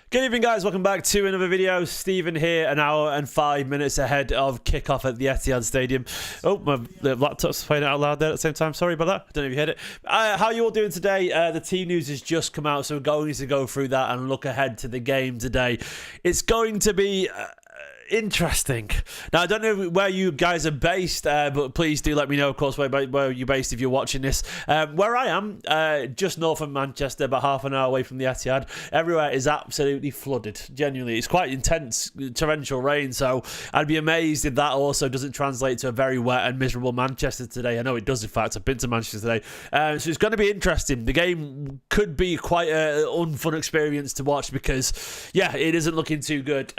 Good evening, guys. Welcome back to another video. Stephen here, an hour and 5 minutes ahead of kickoff at the Etihad Stadium. Oh, my laptop's playing out loud there at the same time. Sorry about that. I don't know if you heard it. How are you all doing today? The team news has just come out, so we're going to go through that and look ahead to the game today. It's going to be interesting. Now, I don't know where you guys are based, but please do let me know, of course, where you're based if you're watching this. Where I am, just north of Manchester, about half an hour away from the Etihad, everywhere is absolutely flooded. Genuinely, it's quite intense torrential rain, so I'd be amazed if that also doesn't translate to a very wet and miserable Manchester today. I know it does, in fact. I've been to Manchester today. So it's going to be interesting. The game could be quite an unfun experience to watch because, yeah, it isn't looking too good.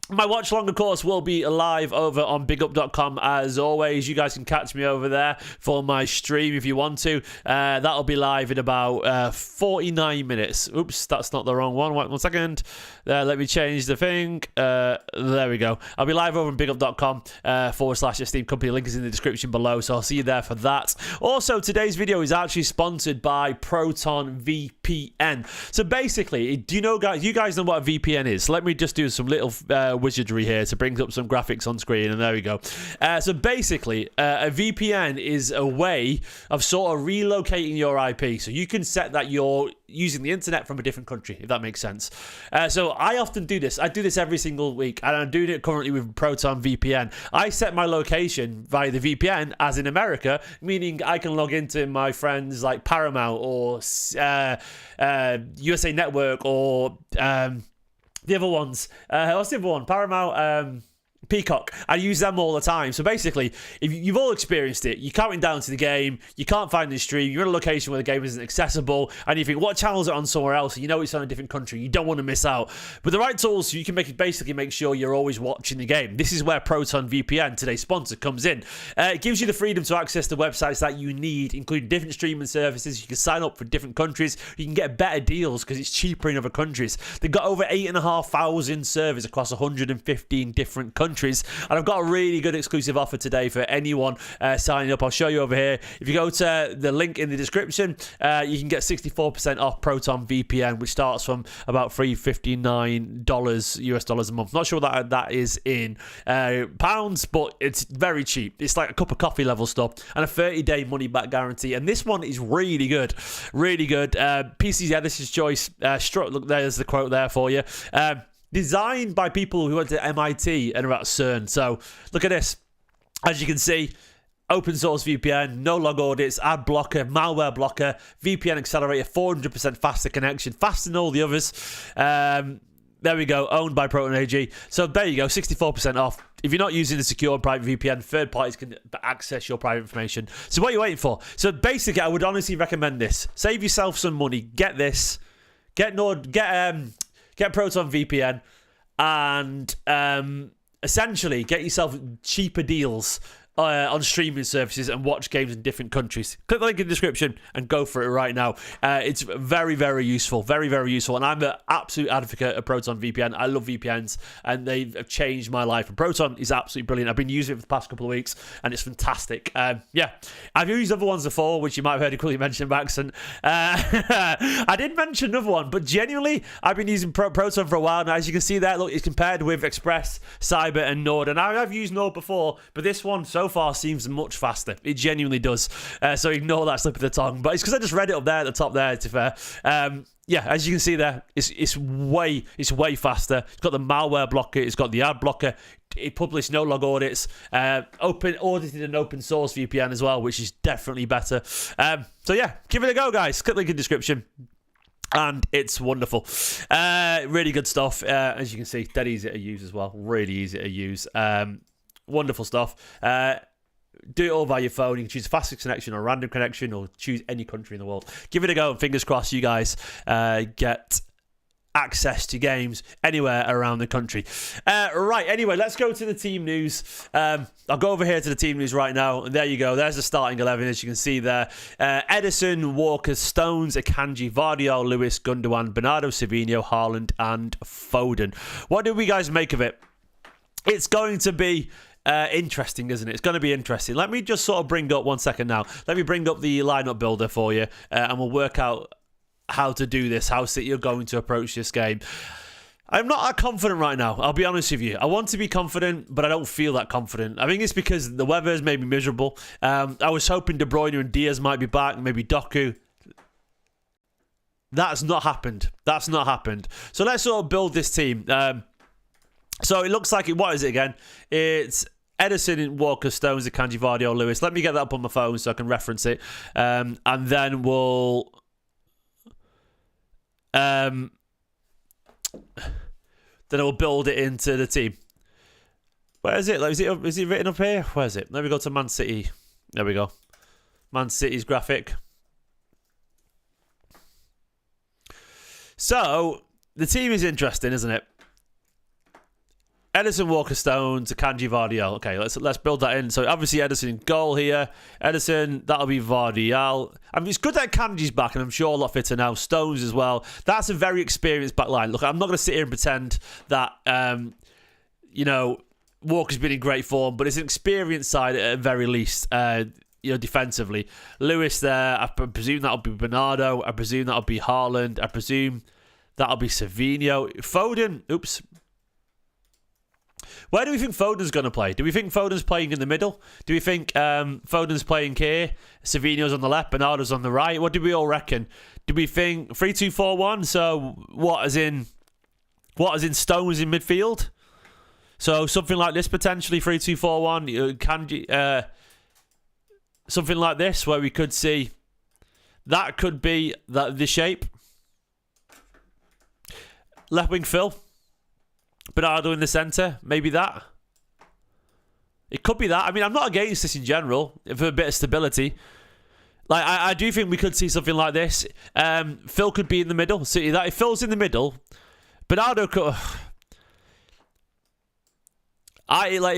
My watch long, of course, will be live over on bigup.com as always. You guys can catch me over there for my stream if you want to. That'll be live in about 49 minutes. Oops, that's not the wrong one. Wait 1 second. Let me change the thing. There we go. I'll be live over on bigup.com /Esteemed Kompany. Link is in the description below, so I'll see you there for that. Also, today's video is actually sponsored by Proton VPN. So basically, do you know, guys? You guys know what a VPN is? Let me just do some little wizardry here to bring up some graphics on screen, and there we go. So basically, a VPN is a way of sort of relocating your IP, so you can set that you're using the internet from a different country, if that makes sense. So I often do this. I do this every single week, and I'm doing it currently with Proton VPN. I set my location via the VPN as in America, meaning I can log into my friends like Paramount or USA Network or the other ones. What's the other one? Paramount, Peacock. I use them all the time. So basically, if you've all experienced it, you're counting down to the game, you can't find the stream, you're in a location where the game isn't accessible, and you think, what channels are on somewhere else? You know it's on a different country. You don't want to miss out. With the right tools, you can basically make sure you're always watching the game. This is where Proton VPN, today's sponsor, comes in. It gives you the freedom to access the websites that you need, including different streaming services. You can sign up for different countries. You can get better deals because it's cheaper in other countries. They've got over 8,500 servers across 115 different countries. And I've got a really good exclusive offer today for anyone signing up. I'll show you over here. If you go to the link in the description, you can get 64% off Proton VPN, which starts from about $359 US dollars a month. Not sure that that is in pounds, but it's very cheap. It's like a cup of coffee level stuff, and a 30-day money back guarantee. And this one is really good, really good. PC's editor's choice. Look, there's the quote there for you. Designed by people who went to MIT and are at CERN. So look at this. As you can see, open source VPN, no log audits, ad blocker, malware blocker, VPN accelerator, 400% faster connection, faster than all the others. There we go, owned by Proton AG. So there you go, 64% off. If you're not using the secure and private VPN, third parties can access your private information. So what are you waiting for? So basically, I would honestly recommend this. Save yourself some money. Get this. Get Proton VPN and essentially get yourself cheaper deals on streaming services and watch games in different countries. Click the link in the description and go for it right now. It's very, very useful. Very, very useful. And I'm an absolute advocate of Proton VPN. I love VPNs and they've changed my life. And Proton is absolutely brilliant. I've been using it for the past couple of weeks and it's fantastic. Yeah, I've used other ones before, which you might have heard quickly mentioned by accident. I did mention another one, but genuinely, I've been using Proton for a while now. As you can see there, look, it's compared with Express, Cyber, and Nord. And I've used Nord before, but this one so far seems much faster. It genuinely does. So ignore that slip of the tongue. But it's because I just read it up there at the top there, to be fair. Yeah, as you can see there, it's way faster. It's got the malware blocker. It's got the ad blocker. It published no log audits. Audited and open source VPN as well, which is definitely better. So yeah, give it a go, guys. Click the link in the description. And it's wonderful. Really good stuff. As you can see, dead easy to use as well. Really easy to use. Wonderful stuff. Do it all via your phone. You can choose a fastest connection or a random connection or choose any country in the world. Give it a go and fingers crossed you guys get access to games anywhere around the country. Right, anyway, let's go to the team news. I'll go over here to the team news right now. And there you go. There's the starting 11, as you can see there. Edison, Walker, Stones, Akanji, Vardy, Lewis, Gundogan, Bernardo, Savino, Haaland, and Foden. What do we guys make of it? It's going to be interesting, isn't it? It's going to be interesting. Let me just sort of bring up 1 second now. Let me bring up the lineup builder for you, and we'll work out how to do this, how City are going to approach this game. I'm not that confident right now, I'll be honest with you. I want to be confident, but I don't feel that confident. I think it's because the weather has made me miserable. I was hoping De Bruyne and Diaz might be back, maybe Doku. That's not happened. That's not happened. So let's sort of build this team. So it looks like what is it again? It's Ederson, Walker, Stones, Akanji, Vardy, Lewis. Let me get that up on my phone so I can reference it. And then we'll... then I will build it into the team. Where is it? Is it written up here? Where is it? Let me go to Man City. There we go. Man City's graphic. So the team is interesting, isn't it? Ederson, Walker, Stones, Akanji, Vardy. Okay, let's build that in. So obviously Ederson in goal here. Ederson, that'll be Vardy. I mean, it's good that Kanji's back, and I'm sure a lot fitter now. Stones as well. That's a very experienced back line. Look, I'm not going to sit here and pretend that, you know, Walker's been in great form, but it's an experienced side at the very least, you know, defensively. Lewis there, I presume that'll be Bernardo. I presume that'll be Haaland. I presume that'll be Savinho. Foden, oops. Where do we think Foden's going to play? Do we think Foden's playing in the middle? Do we think Foden's playing here? Savinho's on the left, Bernardo's on the right? What do we all reckon? Do we think 3-2-4-1? So what as in Stones in midfield? So something like this potentially 3-2-4-1. Something like this where we could see that could be the shape. Left wing Phil. Bernardo in the centre, maybe that. It could be that. I mean, I'm not against this in general for a bit of stability. Like, I do think we could see something like this. Phil could be in the middle. See that if Phil's in the middle, Bernardo could.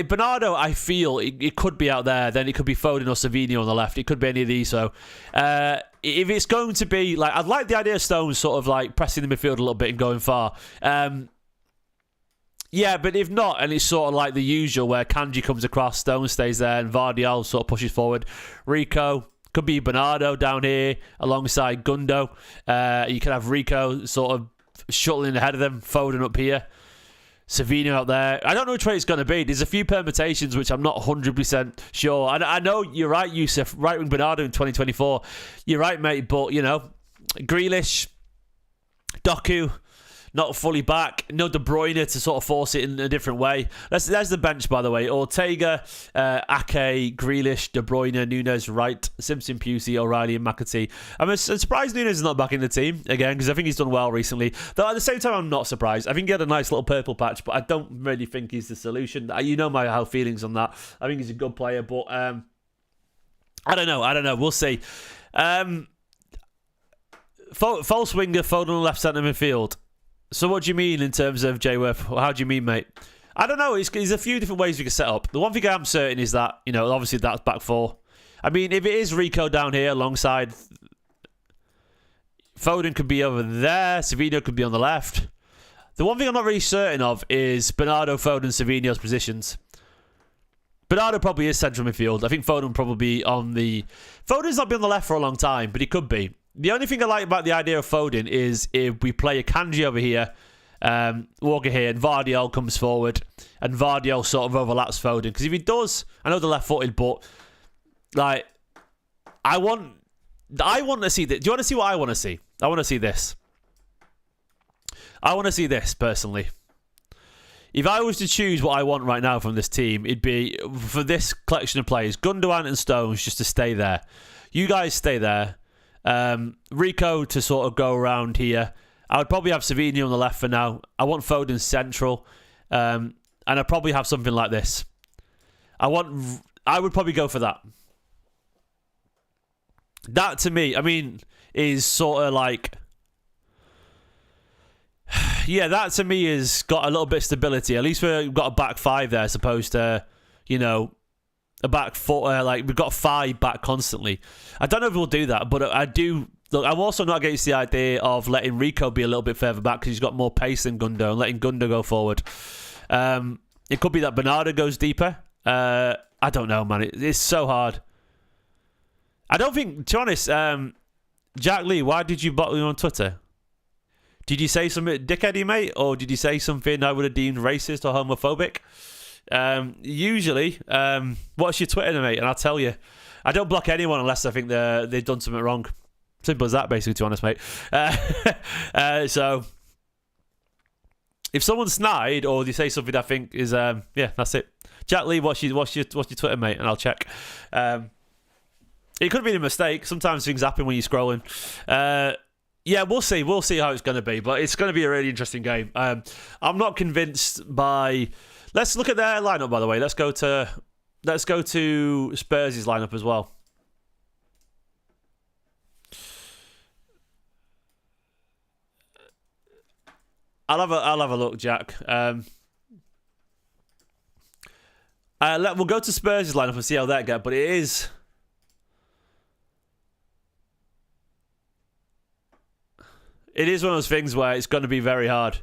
Bernardo, I feel it could be out there. Then it could be Foden or Savinho on the left. It could be any of these. So, if it's going to be like, I'd like the idea of Stones sort of like pressing the midfield a little bit and going far. Yeah, but if not, and it's sort of like the usual where Kanji comes across, Stone stays there, and Vardy sort of pushes forward. RICO, could be Bernardo down here alongside Gundo. You can have RICO sort of shuttling ahead of them, Foden up here. Savinho out there. I don't know which way it's going to be. There's a few permutations which I'm not 100% sure. I know you're right, Yusuf. Right wing Bernardo in 2024. You're right, mate, but, you know, Grealish, Doku, not fully back. No De Bruyne to sort of force it in a different way. There's the bench, by the way. Ortega, Ake, Grealish, De Bruyne, Nunes, Wright, Simpson, Pusey, O'Reilly, and McAtee. I'm surprised Nunes is not back in the team again because I think he's done well recently. Though at the same time, I'm not surprised. I think he had a nice little purple patch, but I don't really think he's the solution. You know how feelings on that. I think he's a good player, but I don't know. We'll see. False winger, Foden on the left centre midfield. So what do you mean in terms of Jayworth? How do you mean, mate? I don't know. There's a few different ways we can set up. The one thing I'm certain is that, you know, obviously that's back four. I mean, if it is RICO down here alongside, Foden could be over there. Savinho could be on the left. The one thing I'm not really certain of is Bernardo, Foden, Savinho's positions. Bernardo probably is central midfield. I think Foden probably on the... Foden's not been on the left for a long time, but he could be. The only thing I like about the idea of Foden is if we play a Kanji over here, Walker here, and Vardy comes forward, and Vardy sort of overlaps Foden. Because if he does, I know they're left-footed, but like, I want to see this. Do you want to see what I want to see? I want to see this. I want to see this personally. If I was to choose what I want right now from this team, it'd be for this collection of players, Gundogan and Stones just to stay there. You guys stay there. RICO to sort of go around here. I would probably have Savinho on the left for now. I want Foden central. And I'd probably have something like this. I would probably go for that. That to me, I mean, is sort of like... Yeah, that to me has got a little bit of stability. At least we've got a back five there as opposed to, you know, a back four. Like, we've got five back constantly. I don't know if we'll do that, but I do... Look, I'm also not against the idea of letting RICO be a little bit further back because he's got more pace than Gundo and letting Gundo go forward. It could be that Bernardo goes deeper. I don't know, man. It's so hard. I don't think, to be honest, Jack Lee, why did you block me on Twitter? Did you say something dickheady, mate? Or did you say something I would have deemed racist or homophobic? Usually, what's your Twitter, mate? And I'll tell you. I don't block anyone unless I think they've done something wrong. Simple as that, basically, to be honest, mate. So, if someone's snide or they say something I think is, yeah, that's it. Jack Lee, what's your Twitter, mate? And I'll check. It could have been a mistake. Sometimes things happen when you're scrolling. Yeah, we'll see. We'll see how it's going to be. But it's going to be a really interesting game. I'm not convinced by... Let's look at their lineup, by the way. Let's go to Spurs' lineup as well. I'll have a look, Jack. We'll go to Spurs' lineup and see how that goes. But it is... It is one of those things where it's going to be very hard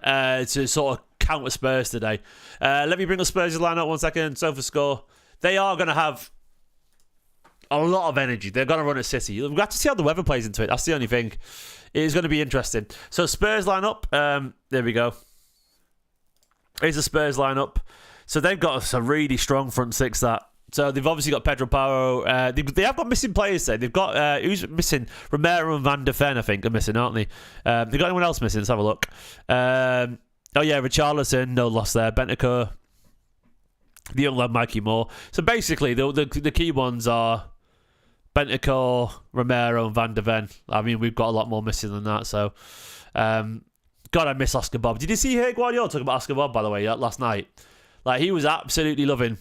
to sort of counter Spurs today. Let me bring the Spurs' lineup 1 second. So for score, they are going to have a lot of energy. They're going to run at City. We've got to see how the weather plays into it. That's the only thing. It is going to be interesting. So Spurs lineup. There we go. Here's the Spurs lineup. So they've got a really strong front six. So they've obviously got Pedro Porro. They have got missing players there. They've got who's missing? Romero and Van der Ven, I think, are missing, aren't they? They've got anyone else missing? Let's have a look. Oh yeah, Richarlison, no loss there. Bentancur, the young lad Mikey Moore. So basically, the key ones are Bentancur, Romero, and Van der Ven. I mean, we've got a lot more missing than that. So, God, I miss Oscar Bob. Did you see Guardiola talking about Oscar Bob, by the way, last night? Like, he was absolutely loving.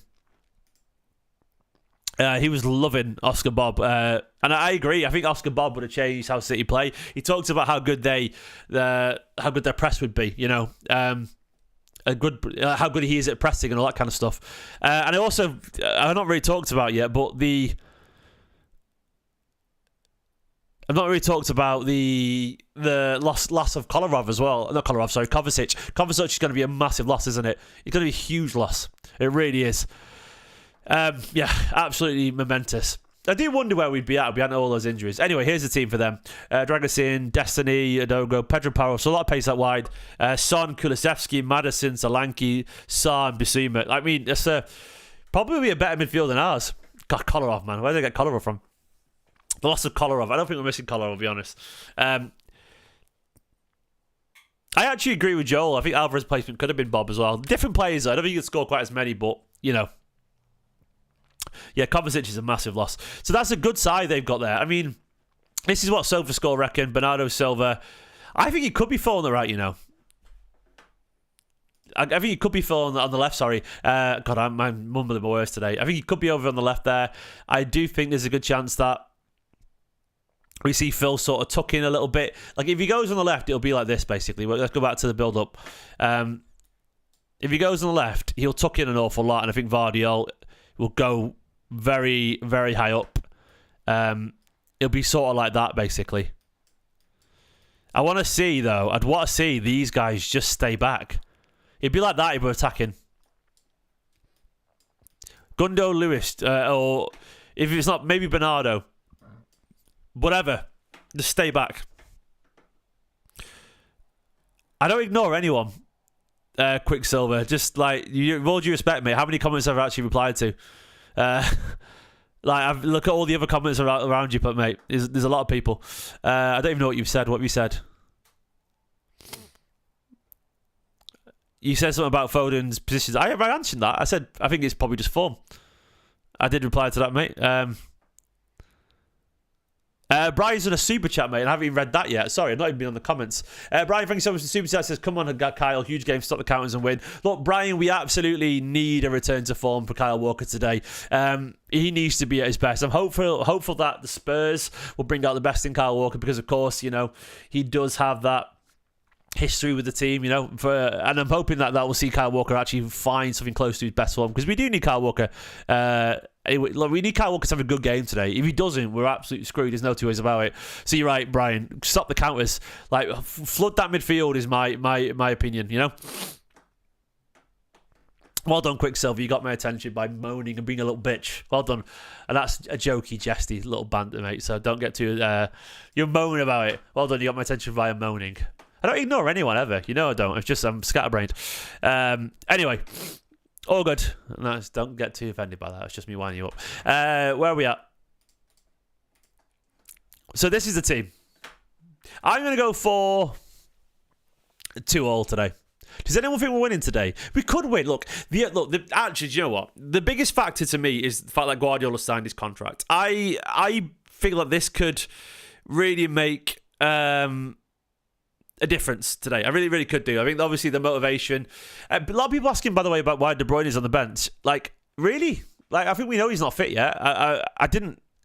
He was loving Oscar Bob, and I agree. I think Oscar Bob would have changed how City play. He talked about how good their press would be. You know, how good he is at pressing and all that kind of stuff. And I've not really talked about yet, but I've not really talked about the loss of Kolarov as well. Not Kolarov, sorry, Kovacic. Kovacic is going to be a massive loss, isn't it? It's going to be a huge loss. It really is. Yeah, absolutely momentous. I do wonder where we'd be at if we hadn't all those injuries. Anyway, here's the team for them. Dragusin, Destiny, Adogo, Pedro Porro. So a lot of pace out wide. Son, Kulusevski, Madison, Solanke, Sarr, and Bissouma. I mean, it's probably a better midfield than ours. God, Kolarov, man. Where did they get Kolarov from? The loss of Kolarov. I don't think we're missing Kolarov, to be honest. I actually agree with Joel. I think Alvarez's placement could have been Bob as well. Different players, though. I don't think he could score quite as many, but, you know. Yeah, Kovacic is a massive loss. So that's a good side they've got there. I mean, this is what SofaScore reckon. Bernardo Silva. I think he could be full on the right, you know. I think he could be full on the left, sorry. God, I'm mumbling my words today. I think he could be over on the left there. I do think there's a good chance that we see Phil sort of tuck in a little bit. Like, if he goes on the left, it'll be like this, basically. Let's go back to the build-up. If he goes on the left, he'll tuck in an awful lot, and I think Vardiol will go very, very high up. It'll be sort of like that, basically. I want to see, though, I'd want to see these guys just stay back. It'd be like that if we're attacking. Gundo, Lewis, or if it's not, maybe Bernardo. Whatever. Just stay back. I don't ignore anyone. Quicksilver. Just like, with all due respect, mate, how many comments have I actually replied to? Like, look at all the other comments around you, but mate, there's a lot of people. I don't even know what you've said. What have you said? You said something about Foden's positions. I answered that. I said, I think it's probably just form. I did reply to that, mate. Brian's done a super chat, mate, and I haven't even read that yet. Sorry, I've not even been on the comments. Brian, thank you so much for the super chat. Says, come on, Kyle, huge game, stop the counters and win. Look, Brian, we absolutely need a return to form for Kyle Walker today. He needs to be at his best. I'm hopeful that the Spurs will bring out the best in Kyle Walker because, of course, you know, he does have that history with the team, you know, and I'm hoping that will see Kyle Walker actually find something close to his best form, because we do need Kyle Walker. We need Kyle Walker to have a good game today. If he doesn't, we're absolutely screwed. There's no two ways about it. So you're right, Brian. Stop the counters. Like, flood that midfield is my opinion, you know? Well done, Quicksilver. You got my attention by moaning and being a little bitch. Well done. And that's a jokey, jesty little banter, mate. So don't get too... you're moaning about it. Well done. You got my attention via moaning. I don't ignore anyone ever. You know I don't. It's just I'm scatterbrained. Anyway, all good. No, don't get too offended by that. It's just me winding you up. Where are we at? So this is the team. I'm going to go for 2-2 today. Does anyone think we're winning today? We could win. Look, actually, do you know what? The biggest factor to me is the fact that Guardiola signed his contract. I feel like this could really make a difference today. I really, really could do. I think obviously the motivation. A lot of people asking, by the way, about why De Bruyne is on the bench. Like, really? Like, I think we know he's not fit yet.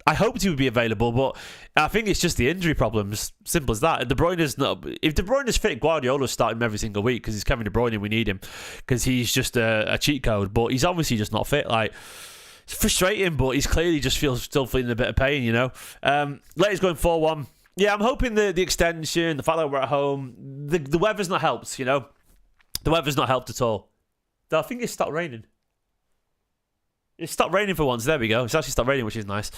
I hoped he would be available, but I think it's just the injury problems. Simple as that. De Bruyne's not. If De Bruyne is fit, Guardiola's starting him every single week because he's Kevin De Bruyne and we need him because he's just a cheat code. But he's obviously just not fit. Like, it's frustrating, but he's clearly just still feeling a bit of pain. You know. Latest going 4-1. Yeah, I'm hoping the extension, the fact that we're at home, the weather's not helped. You know, the weather's not helped at all. Though I think it's stopped raining. It stopped raining for once. There we go. It's actually stopped raining, which is nice.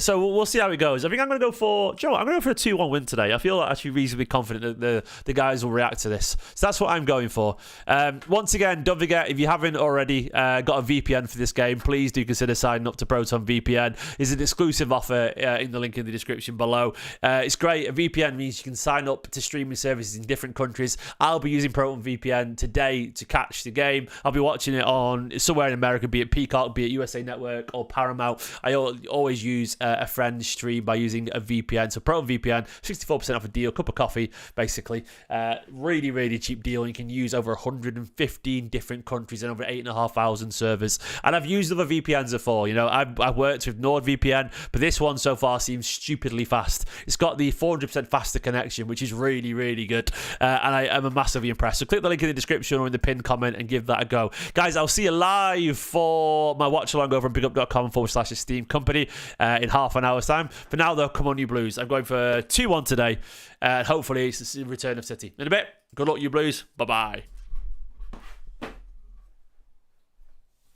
So we'll see how it goes. I think I'm going to go for... Do you know what? I'm going to go for a 2-1 win today. I feel actually reasonably confident that the guys will react to this. So that's what I'm going for. Once again, don't forget, if you haven't already got a VPN for this game, please do consider signing up to Proton VPN. It's an exclusive offer in the link in the description below. It's great. A VPN means you can sign up to streaming services in different countries. I'll be using Proton VPN today to catch the game. I'll be watching it on somewhere in America, be it Peacock, be it USA Network or Paramount. I always use a friend's stream by using a VPN. So Proton VPN, 64% off a deal, cup of coffee, basically. Really, really cheap deal. You can use over 115 different countries and over 8,500 servers. And I've used other VPNs before. You know, I've worked with NordVPN, but this one so far seems stupidly fast. It's got the 400% faster connection, which is really, really good. And I am massively impressed. So click the link in the description or in the pinned comment and give that a go. Guys, I'll see you live for my watch along over on bigup.com/Esteemed Kompany in half an hour's time. For now, though, come on, you Blues. I'm going for 2-1 today. Hopefully, it's the return of City. In a bit, good luck, you Blues. Bye-bye.